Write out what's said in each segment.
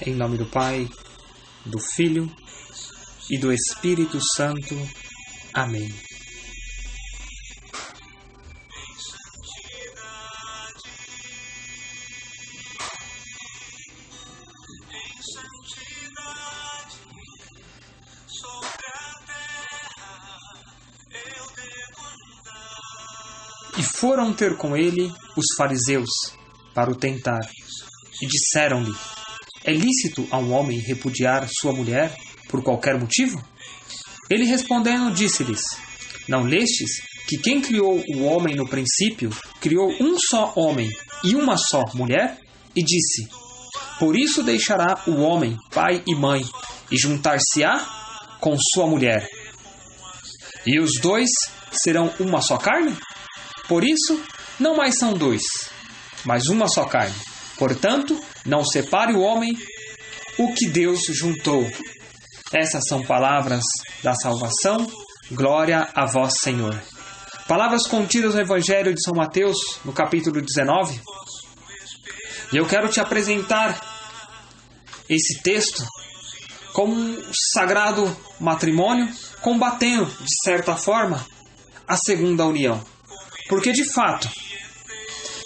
Em nome do Pai, do Filho e do Espírito Santo. Amém. E foram ter com ele os fariseus, para o tentar, e disseram-lhe: é lícito a um homem repudiar sua mulher por qualquer motivo? Ele respondendo disse-lhes: não lestes que quem criou o homem no princípio criou um só homem e uma só mulher? E disse: por isso deixará o homem pai e mãe, e juntar-se-á com sua mulher, e os dois serão uma só carne? Por isso, não mais são dois, mas uma só carne. Portanto, não separe o homem o que Deus juntou. Essas são palavras da salvação. Glória a vós, Senhor. Palavras contidas no Evangelho de São Mateus, no capítulo 19. E eu quero te apresentar esse texto como um sagrado matrimônio, combatendo, de certa forma, a segunda união. Porque, de fato,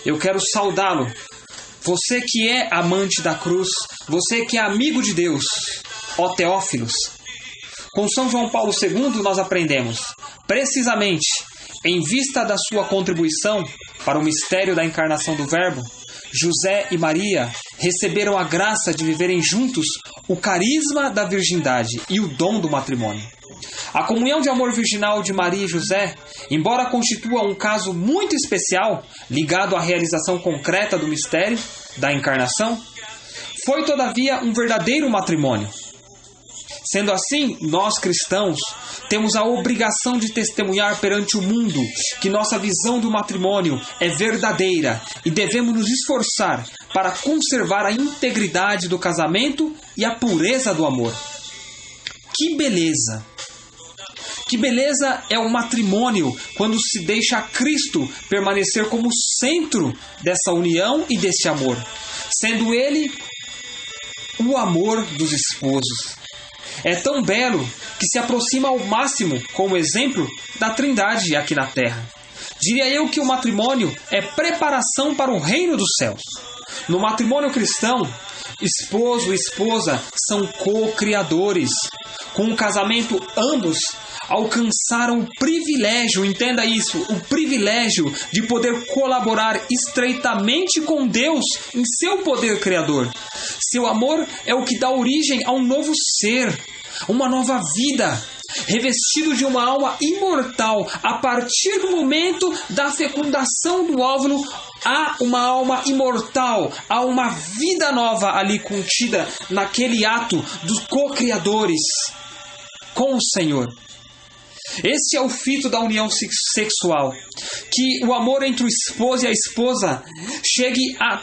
eu quero saudá-lo. Você que é amante da cruz, você que é amigo de Deus, ó Teófilos. Com São João Paulo II nós aprendemos, precisamente, em vista da sua contribuição para o mistério da encarnação do Verbo, José e Maria receberam a graça de viverem juntos o carisma da virgindade e o dom do matrimônio. A comunhão de amor virginal de Maria e José, embora constitua um caso muito especial, ligado à realização concreta do mistério da encarnação, foi todavia um verdadeiro matrimônio. Sendo assim, nós cristãos temos a obrigação de testemunhar perante o mundo que nossa visão do matrimônio é verdadeira e devemos nos esforçar para conservar a integridade do casamento e a pureza do amor. Que beleza! Que beleza é o matrimônio quando se deixa Cristo permanecer como centro dessa união e deste amor, sendo Ele o amor dos esposos. É tão belo que se aproxima ao máximo como exemplo da Trindade aqui na Terra. Diria eu que o matrimônio é preparação para o reino dos céus. No matrimônio cristão, esposo e esposa são co-criadores. Com o casamento, ambos alcançaram o privilégio, entenda isso, o privilégio de poder colaborar estreitamente com Deus em seu poder criador. Seu amor é o que dá origem a um novo ser, uma nova vida, revestido de uma alma imortal. A partir do momento da fecundação do óvulo, há uma alma imortal, há uma vida nova ali contida naquele ato dos co-criadores com o Senhor. Esse é o fito da união sexual, que o amor entre o esposo e a esposa chegue a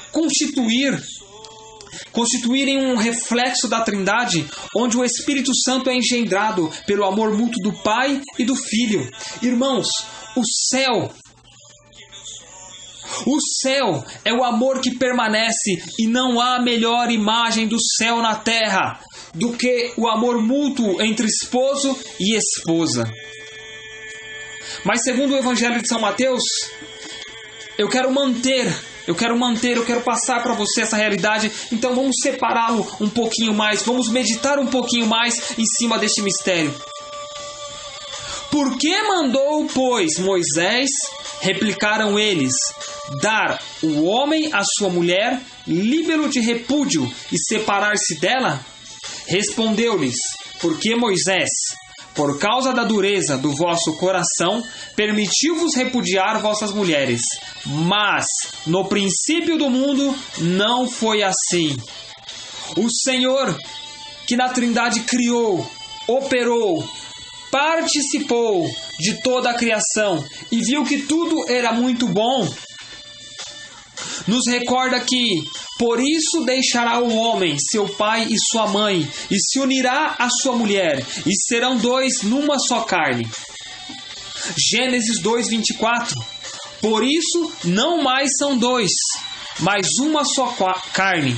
constituírem um reflexo da Trindade, onde o Espírito Santo é engendrado pelo amor mútuo do Pai e do Filho. Irmãos, o céu é o amor que permanece, e não há melhor imagem do céu na terra do que o amor mútuo entre esposo e esposa. Mas segundo o Evangelho de São Mateus, eu quero passar para você essa realidade. Então vamos separá-lo um pouquinho mais, vamos meditar um pouquinho mais em cima deste mistério. Por que mandou, pois, Moisés, replicaram eles, dar o homem à sua mulher, líbelo de repúdio, e separar-se dela? Respondeu-lhes: porque Moisés, por causa da dureza do vosso coração, permitiu-vos repudiar vossas mulheres. Mas, no princípio do mundo, não foi assim. O Senhor, que na Trindade criou, operou, participou de toda a criação e viu que tudo era muito bom, nos recorda que, por isso deixará o homem seu pai e sua mãe, e se unirá à sua mulher, e serão dois numa só carne. Gênesis 2:24. Por isso não mais são dois, mas uma só carne.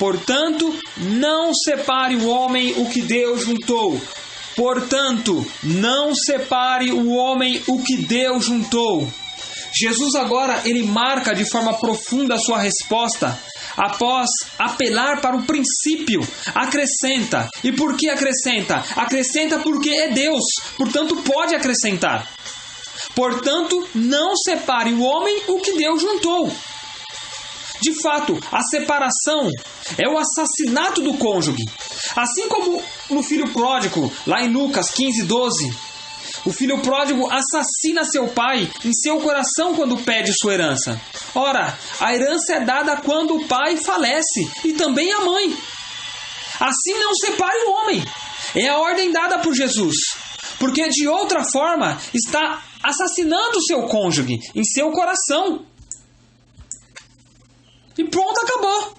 Portanto, não separe o homem o que Deus juntou. Portanto, não separe o homem o que Deus juntou. Jesus agora, ele marca de forma profunda a sua resposta. Após apelar para o princípio, acrescenta. E por que acrescenta? Acrescenta porque é Deus, portanto pode acrescentar. Portanto, não separe o homem o que Deus juntou. De fato, a separação é o assassinato do cônjuge. Assim como no filho pródigo, lá em Lucas 15:12, o filho pródigo assassina seu pai em seu coração quando pede sua herança. Ora, a herança é dada quando o pai falece e também a mãe. Assim não separe o homem. É a ordem dada por Jesus. Porque de outra forma está assassinando seu cônjuge em seu coração. E pronto, acabou.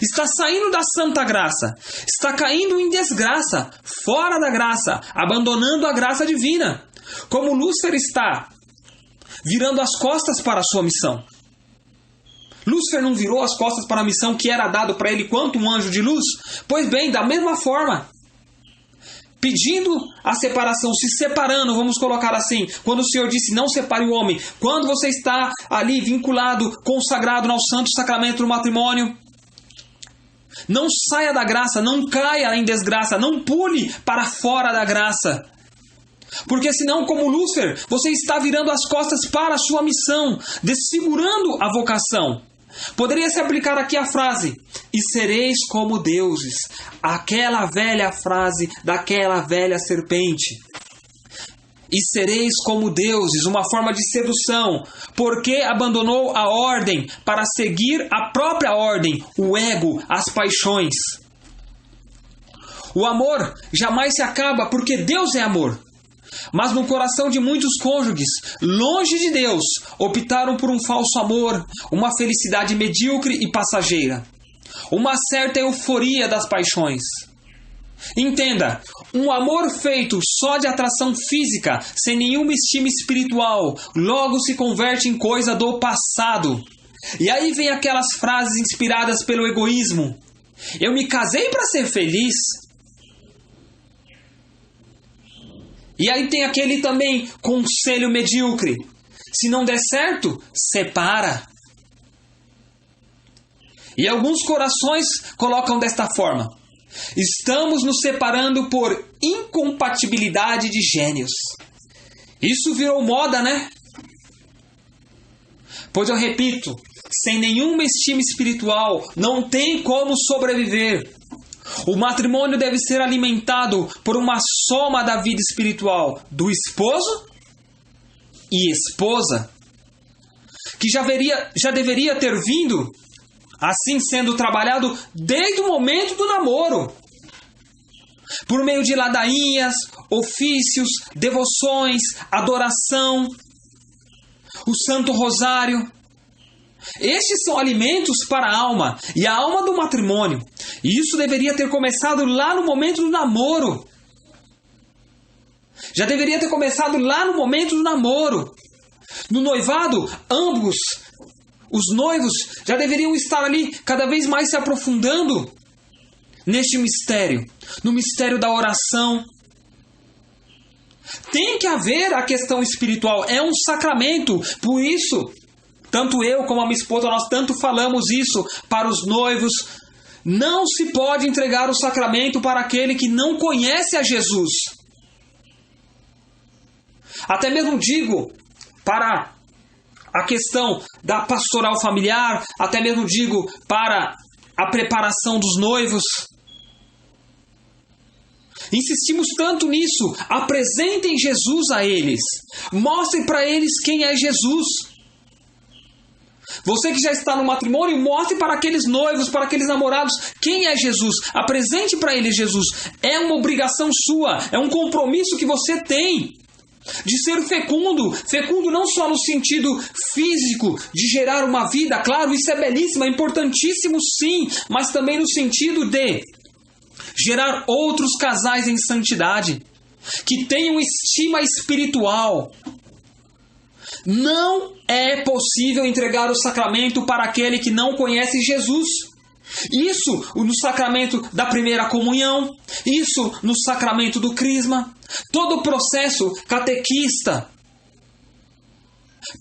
Está saindo da santa graça, está caindo em desgraça, fora da graça, abandonando a graça divina. Como Lúcifer está virando as costas para a sua missão. Lúcifer não virou as costas para a missão que era dado para ele quanto um anjo de luz? Pois bem, da mesma forma, pedindo a separação, se separando, vamos colocar assim, quando o Senhor disse não separe o homem, quando você está ali vinculado, consagrado ao santo sacramento do matrimônio, não saia da graça, não caia em desgraça, não pule para fora da graça. Porque senão, como Lúcifer, você está virando as costas para a sua missão, desfigurando a vocação. Poderia se aplicar aqui a frase, e sereis como deuses, aquela velha frase daquela velha serpente. E sereis como deuses, uma forma de sedução, porque abandonou a ordem para seguir a própria ordem, o ego, as paixões. O amor jamais se acaba porque Deus é amor. Mas no coração de muitos cônjuges, longe de Deus, optaram por um falso amor, uma felicidade medíocre e passageira, uma certa euforia das paixões. Entenda, um amor feito só de atração física, sem nenhuma estima espiritual, logo se converte em coisa do passado. E aí vem aquelas frases inspiradas pelo egoísmo. Eu me casei para ser feliz. E aí tem aquele também conselho medíocre. Se não der certo, separa. E alguns corações colocam desta forma. Estamos nos separando por incompatibilidade de gênios. Isso virou moda, né? Pois eu repito, sem nenhuma estima espiritual, não tem como sobreviver. O matrimônio deve ser alimentado por uma soma da vida espiritual do esposo e esposa, que já deveria ter vindo, assim sendo trabalhado desde o momento do namoro, por meio de ladainhas, ofícios, devoções, adoração, o Santo Rosário. Estes são alimentos para a alma e a alma do matrimônio. E isso deveria ter começado lá no momento do namoro. Já deveria ter começado lá no momento do namoro. No noivado, ambos, os noivos, já deveriam estar ali cada vez mais se aprofundando neste mistério. No mistério da oração. Tem que haver a questão espiritual. É um sacramento. Por isso, tanto eu como a minha esposa, nós tanto falamos isso para os noivos. Não se pode entregar o sacramento para aquele que não conhece a Jesus. Até mesmo digo para a questão da pastoral familiar, até mesmo digo para a preparação dos noivos. Insistimos tanto nisso. Apresentem Jesus a eles. Mostrem para eles quem é Jesus. Você que já está no matrimônio, mostre para aqueles noivos, para aqueles namorados, quem é Jesus. Apresente para eles Jesus. É uma obrigação sua, é um compromisso que você tem de ser fecundo. Fecundo não só no sentido físico, de gerar uma vida, claro, isso é belíssimo, é importantíssimo sim, mas também no sentido de gerar outros casais em santidade, que tenham estima espiritual. Não é possível entregar o sacramento para aquele que não conhece Jesus. Isso no sacramento da primeira comunhão, isso no sacramento do crisma, todo o processo catequista.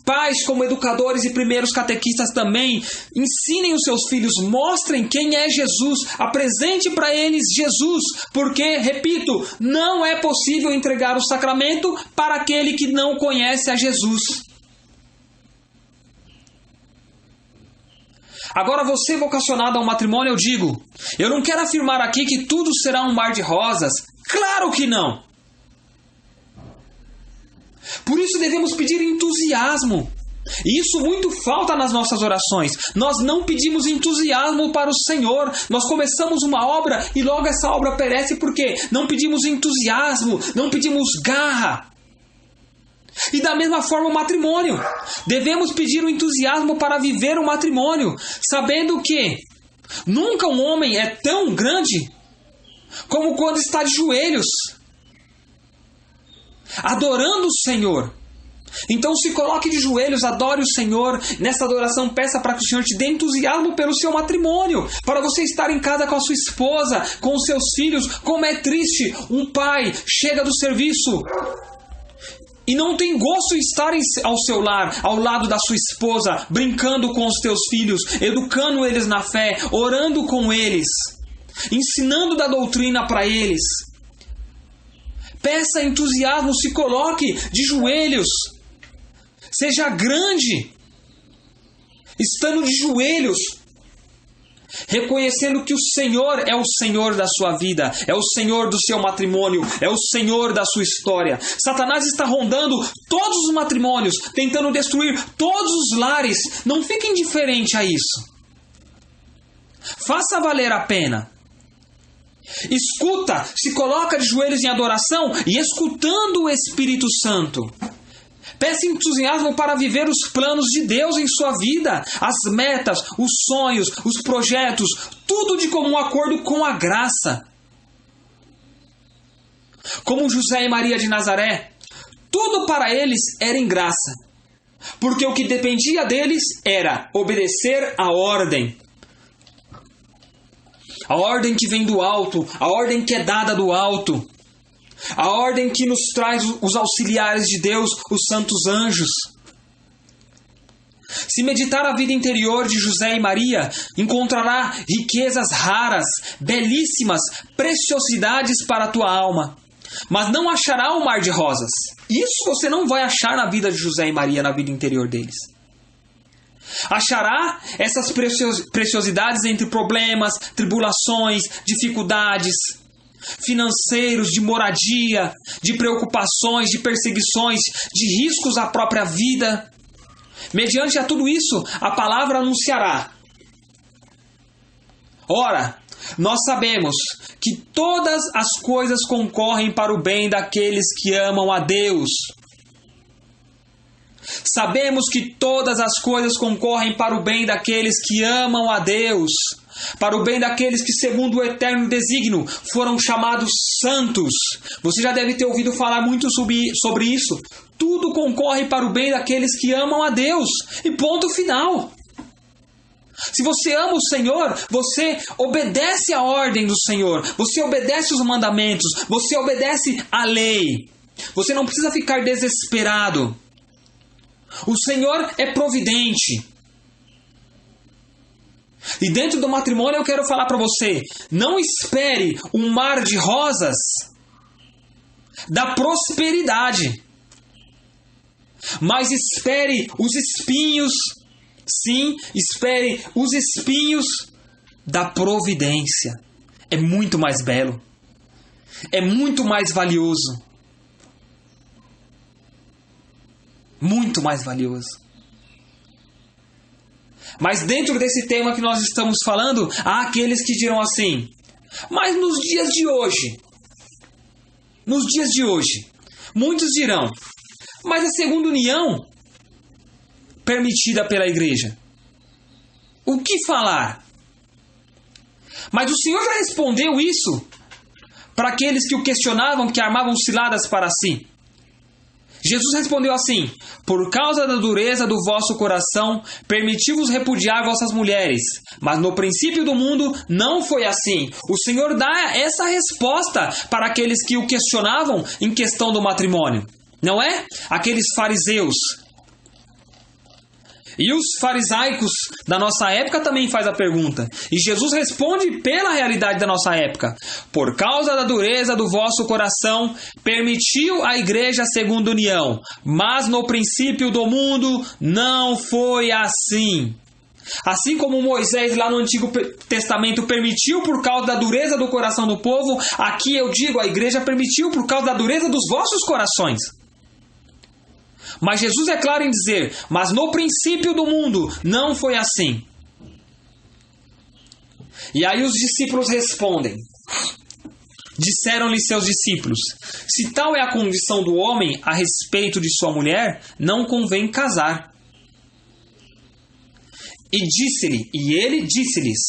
Pais, como educadores e primeiros catequistas também, ensinem os seus filhos, mostrem quem é Jesus, apresente para eles Jesus, porque, repito, não é possível entregar o sacramento para aquele que não conhece a Jesus. Agora, você vocacionado ao matrimônio, eu digo, eu não quero afirmar aqui que tudo será um mar de rosas. Claro que não! Por isso devemos pedir entusiasmo. E isso muito falta nas nossas orações. Nós não pedimos entusiasmo para o Senhor. Nós começamos uma obra e logo essa obra perece porque não pedimos entusiasmo, não pedimos garra. E da mesma forma o matrimônio. Devemos pedir o entusiasmo para viver o matrimônio, sabendo que nunca um homem é tão grande como quando está de joelhos, adorando o Senhor. Então se coloque de joelhos, adore o Senhor. Nessa adoração peça para que o Senhor te dê entusiasmo pelo seu matrimônio, para você estar em casa com a sua esposa, com os seus filhos. Como é triste um pai chega do serviço e não tem gosto em estar ao seu lar, ao lado da sua esposa, brincando com os teus filhos, educando eles na fé, orando com eles, ensinando da doutrina para eles. Peça entusiasmo, se coloque de joelhos. Seja grande, estando de joelhos, reconhecendo que o Senhor é o Senhor da sua vida, é o Senhor do seu matrimônio, é o Senhor da sua história. Satanás está rondando todos os matrimônios, tentando destruir todos os lares. Não fique indiferente a isso. Faça valer a pena. Escuta, se coloca de joelhos em adoração e escutando o Espírito Santo. Peça entusiasmo para viver os planos de Deus em sua vida, as metas, os sonhos, os projetos, tudo de comum acordo com a graça. Como José e Maria de Nazaré, tudo para eles era em graça, porque o que dependia deles era obedecer à ordem. A ordem que vem do alto, a ordem que é dada do alto. A ordem que nos traz os auxiliares de Deus, os santos anjos. Se meditar a vida interior de José e Maria, encontrará riquezas raras, belíssimas, preciosidades para a tua alma. Mas não achará um mar de rosas. Isso você não vai achar na vida de José e Maria, na vida interior deles. Achará essas preciosidades entre problemas, tribulações, dificuldades financeiros, de moradia, de preocupações, de perseguições, de riscos à própria vida. Mediante a tudo isso, a palavra anunciará: ora, nós sabemos que todas as coisas concorrem para o bem daqueles que amam a Deus. Sabemos que todas as coisas concorrem para o bem daqueles que amam a Deus, para o bem daqueles que, segundo o eterno desígnio, foram chamados santos. Você já deve ter ouvido falar muito sobre isso. Tudo concorre para o bem daqueles que amam a Deus. E ponto final. Se você ama o Senhor, você obedece à ordem do Senhor. Você obedece os mandamentos. Você obedece à lei. Você não precisa ficar desesperado. O Senhor é providente. E dentro do matrimônio eu quero falar para você: não espere um mar de rosas da prosperidade, mas espere os espinhos. Sim, espere os espinhos da providência. É muito mais belo. É muito mais valioso. Muito mais valioso. Mas dentro desse tema que nós estamos falando, há aqueles que dirão assim: mas nos dias de hoje, muitos dirão: mas a segunda união permitida pela igreja, o que falar? Mas o Senhor já respondeu isso para aqueles que o questionavam, que armavam ciladas para si. Jesus respondeu assim: por causa da dureza do vosso coração, permitiu-vos repudiar vossas mulheres. Mas no princípio do mundo não foi assim. O Senhor dá essa resposta para aqueles que o questionavam em questão do matrimônio. Não é? Aqueles fariseus. E os farisaicos da nossa época também faz a pergunta. E Jesus responde pela realidade da nossa época. Por causa da dureza do vosso coração, permitiu a igreja segunda união. Mas no princípio do mundo não foi assim. Assim como Moisés lá no Antigo Testamento permitiu por causa da dureza do coração do povo, aqui eu digo, a igreja permitiu por causa da dureza dos vossos corações. Mas Jesus é claro em dizer, mas no princípio do mundo não foi assim. E aí os discípulos respondem. Disseram-lhe seus discípulos, se tal é a condição do homem a respeito de sua mulher, não convém casar. E ele disse-lhes,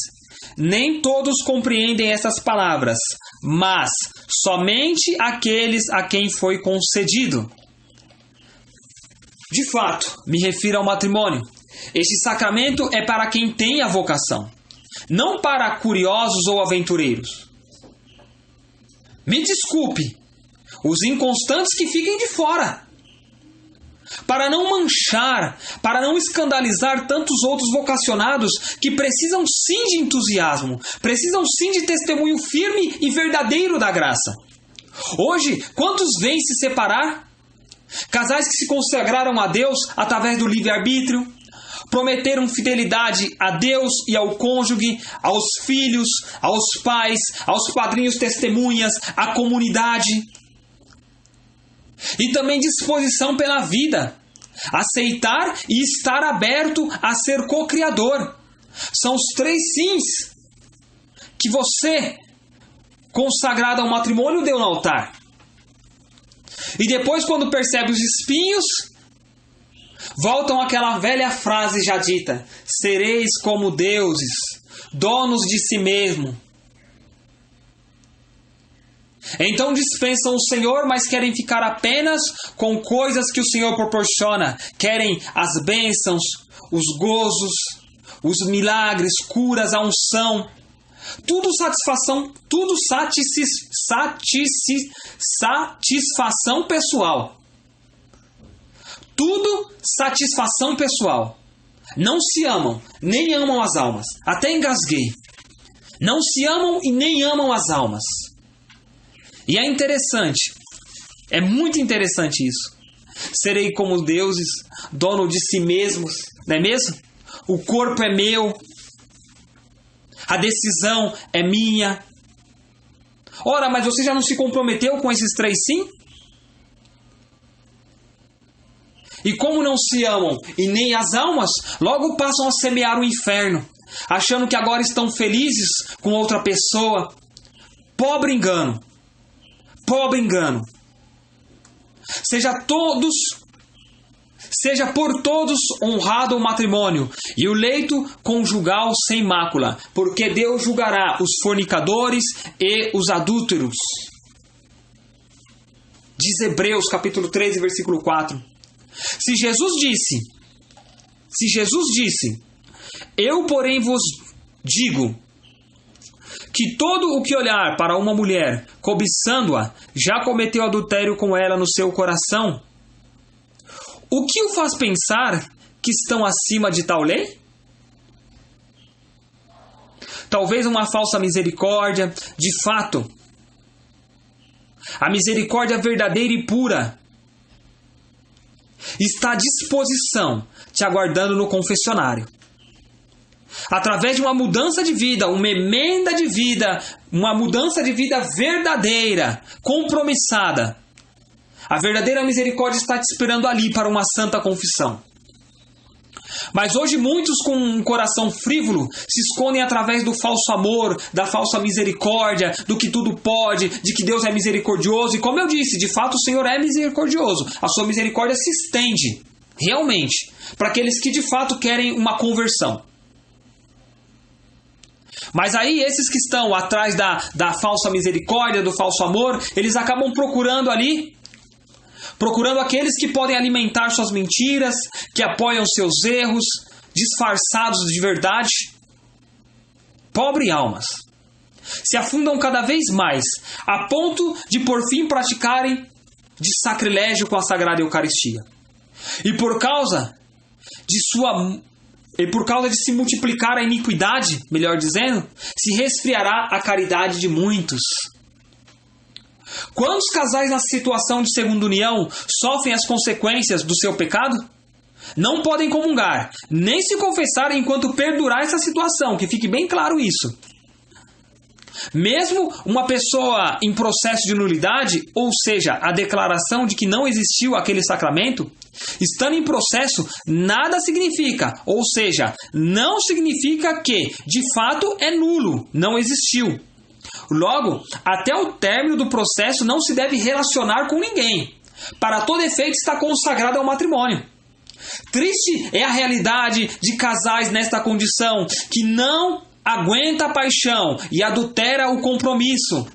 nem todos compreendem essas palavras, mas somente aqueles a quem foi concedido. De fato, me refiro ao matrimônio. Este sacramento é para quem tem a vocação, não para curiosos ou aventureiros. Me desculpe, os inconstantes que fiquem de fora. Para não manchar, para não escandalizar tantos outros vocacionados que precisam sim de entusiasmo, precisam sim de testemunho firme e verdadeiro da graça. Hoje, quantos vêm se separar? Casais que se consagraram a Deus através do livre-arbítrio, prometeram fidelidade a Deus e ao cônjuge, aos filhos, aos pais, aos padrinhos testemunhas, à comunidade. E também disposição pela vida, aceitar e estar aberto a ser co-criador. São os 3 sims que você, consagrado ao matrimônio, deu no altar. E depois, quando percebe os espinhos, voltam àquela velha frase já dita: sereis como deuses, donos de si mesmo. Então dispensam o Senhor, mas querem ficar apenas com coisas que o Senhor proporciona. Querem as bênçãos, os gozos, os milagres, curas, a unção. Tudo satisfação, tudo satisfação pessoal. Tudo satisfação pessoal. Não se amam, nem amam as almas. Até engasguei. Não se amam e nem amam as almas. E é interessante, é muito interessante isso. Serei como deuses, dono de si mesmos, não é mesmo? O corpo é meu. A decisão é minha. Ora, mas você já não se comprometeu com esses 3 sim? E como não se amam e nem as almas, logo passam a semear o inferno, achando que agora estão felizes com outra pessoa. Pobre engano. Pobre engano. Seja por todos honrado o matrimônio e o leito conjugal sem mácula, porque Deus julgará os fornicadores e os adúlteros. Diz Hebreus capítulo 13, versículo 4. Se Jesus disse, eu porém vos digo, que todo o que olhar para uma mulher, cobiçando-a, já cometeu adultério com ela no seu coração. O que o faz pensar que estão acima de tal lei? Talvez uma falsa misericórdia. De fato, a misericórdia verdadeira e pura está à disposição, te aguardando no confessionário. Através de uma mudança de vida, uma emenda de vida, uma mudança de vida verdadeira, compromissada. A verdadeira misericórdia está te esperando ali para uma santa confissão. Mas hoje muitos com um coração frívolo se escondem através do falso amor, da falsa misericórdia, do que tudo pode, de que Deus é misericordioso. E como eu disse, de fato o Senhor é misericordioso. A sua misericórdia se estende, realmente, para aqueles que de fato querem uma conversão. Mas aí esses que estão atrás da falsa misericórdia, do falso amor, eles acabam procurando ali procurando aqueles que podem alimentar suas mentiras, que apoiam seus erros, disfarçados de verdade. Pobre almas, se afundam cada vez mais, a ponto de por fim praticarem de sacrilégio com a Sagrada Eucaristia. E por causa de se multiplicar a iniquidade, melhor dizendo, se resfriará a caridade de muitos. Quantos casais na situação de segunda união sofrem as consequências do seu pecado? Não podem comungar, nem se confessar enquanto perdurar essa situação, que fique bem claro isso. Mesmo uma pessoa em processo de nulidade, ou seja, a declaração de que não existiu aquele sacramento, estando em processo, nada significa, ou seja, não significa que, de fato, é nulo, não existiu. Logo, até o término do processo não se deve relacionar com ninguém. Para todo efeito está consagrado ao matrimônio. Triste é a realidade de casais nesta condição, que não aguenta a paixão e adultera o compromisso.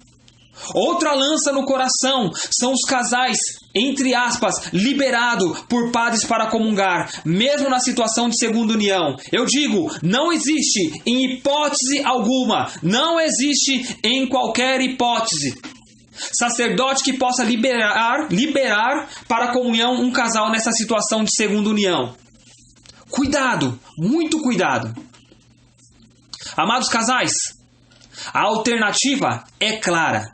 Outra lança no coração são os casais, entre aspas, liberados por padres para comungar, mesmo na situação de segunda união. Eu digo, não existe em hipótese alguma, não existe em qualquer hipótese sacerdote que possa liberar para a comunhão um casal nessa situação de segunda união. Cuidado, muito cuidado. Amados casais, a alternativa é clara.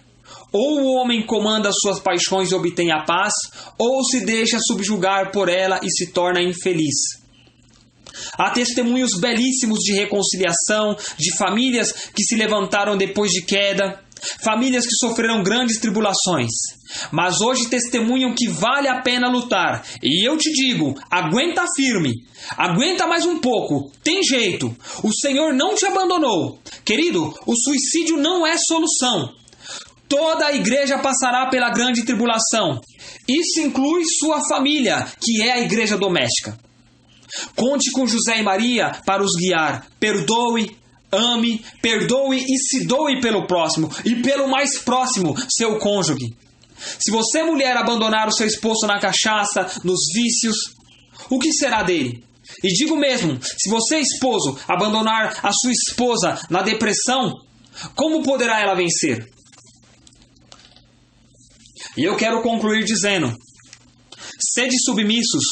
Ou o homem comanda suas paixões e obtém a paz, ou se deixa subjugar por ela e se torna infeliz. Há testemunhos belíssimos de reconciliação, de famílias que se levantaram depois de queda, famílias que sofreram grandes tribulações, mas hoje testemunham que vale a pena lutar. E eu te digo, aguenta firme, aguenta mais um pouco, tem jeito, o Senhor não te abandonou. Querido, o suicídio não é solução. Toda a igreja passará pela grande tribulação. Isso inclui sua família, que é a igreja doméstica. Conte com José e Maria para os guiar. Perdoe, ame, perdoe e se doe pelo próximo e pelo mais próximo, seu cônjuge. Se você, mulher, abandonar o seu esposo na cachaça, nos vícios, o que será dele? E digo mesmo, se você, esposo, abandonar a sua esposa na depressão, como poderá ela vencer? E eu quero concluir dizendo: sede submissos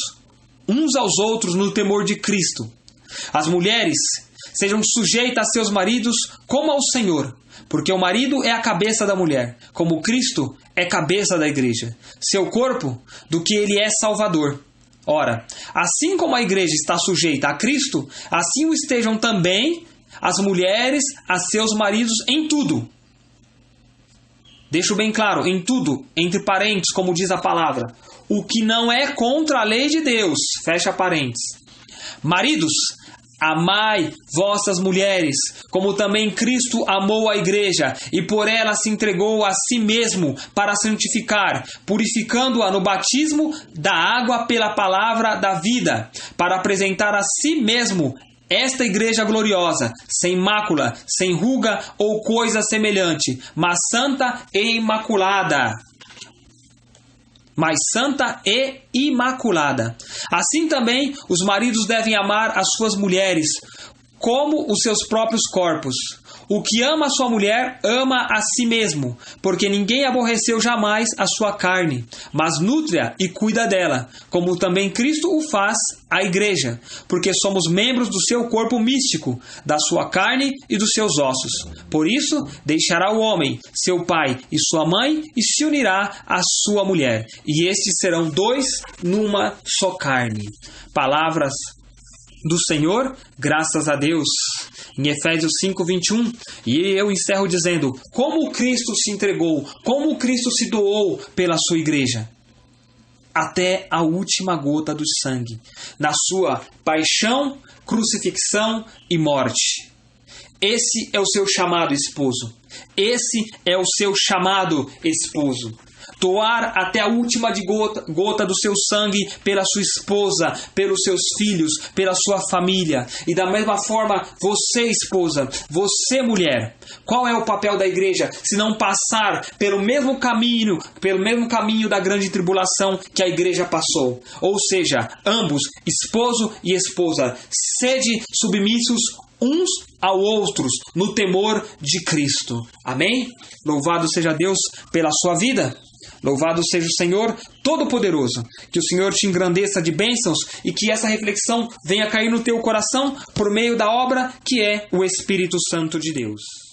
uns aos outros no temor de Cristo. As mulheres sejam sujeitas a seus maridos como ao Senhor, porque o marido é a cabeça da mulher, como Cristo é cabeça da igreja, seu corpo, do que ele é salvador. Ora, assim como a igreja está sujeita a Cristo, assim o estejam também as mulheres a seus maridos em tudo. Deixo bem claro, em tudo, entre parênteses, como diz a palavra, o que não é contra a lei de Deus, fecha parênteses. Maridos, amai vossas mulheres, como também Cristo amou a igreja, e por ela se entregou a si mesmo para a santificar, purificando-a no batismo da água pela palavra da vida, para apresentar a si mesmo esta igreja gloriosa, sem mácula, sem ruga ou coisa semelhante, mas santa e imaculada. Assim também os maridos devem amar as suas mulheres como os seus próprios corpos. O que ama a sua mulher, ama a si mesmo, porque ninguém aborreceu jamais a sua carne, mas nutre-a e cuida dela, como também Cristo o faz à igreja, porque somos membros do seu corpo místico, da sua carne e dos seus ossos. Por isso, deixará o homem, seu pai e sua mãe, e se unirá à sua mulher, e estes serão dois numa só carne. Palavras do Senhor, graças a Deus. Em Efésios 5:21, e eu encerro dizendo: como Cristo se entregou, como Cristo se doou pela sua igreja, até a última gota do sangue, na sua paixão, crucifixão e morte. Esse é o seu chamado, esposo. Esse é o seu chamado, esposo. doar até a última gota do seu sangue pela sua esposa, pelos seus filhos, pela sua família. E da mesma forma, você, esposa, você, mulher, qual é o papel da igreja se não passar pelo mesmo caminho da grande tribulação que a igreja passou? Ou seja, ambos, esposo e esposa, sede submissos uns aos outros no temor de Cristo. Amém? Louvado seja Deus pela sua vida. Louvado seja o Senhor Todo-Poderoso. Que o Senhor te engrandeça de bênçãos e que essa reflexão venha cair no teu coração por meio da obra que é o Espírito Santo de Deus.